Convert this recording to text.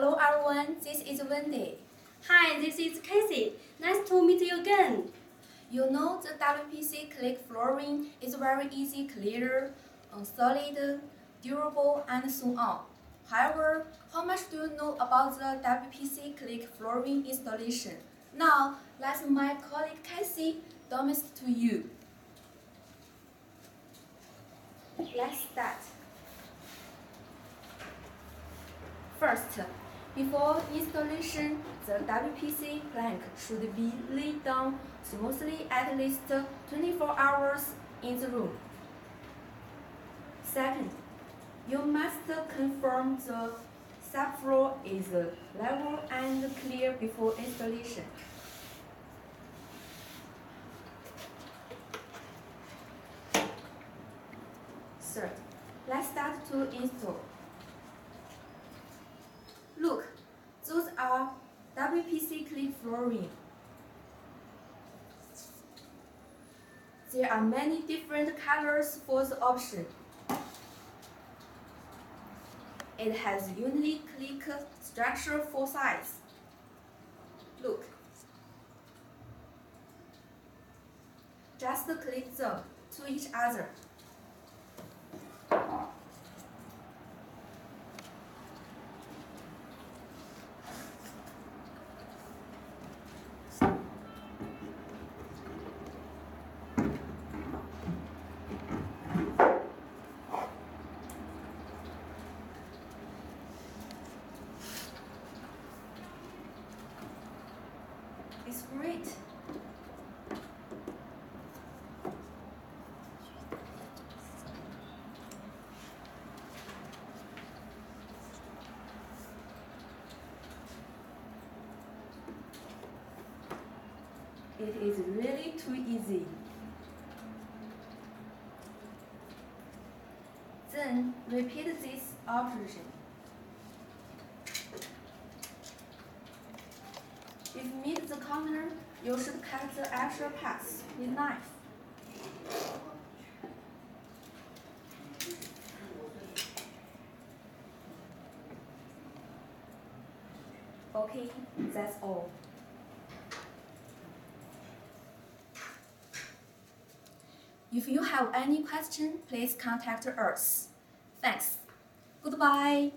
Hello everyone, this is Wendy. Hi, this is Cathy. Nice to meet you again. You know the WPC click flooring is very easy, clear, solid, durable, and so on. However, how much do you know about the WPC click flooring installation? Now, let my colleague Cathy demonstrate to you. Let's start. First, before installation, the WPC plank should be laid down smoothly at least 24 hours in the room. Second, you must confirm the subfloor is level and clear before installation. Third, let's start to install. Look, those are WPC click flooring. There are many different colors for the option. It has unique click structure for size. Look. Just click them to each other. It's great. It is really too easy. Then repeat this operation. If you meet the corner, you should cut the extra parts with knife. Okay, that's all. If you have any question, please contact us. Thanks. Goodbye.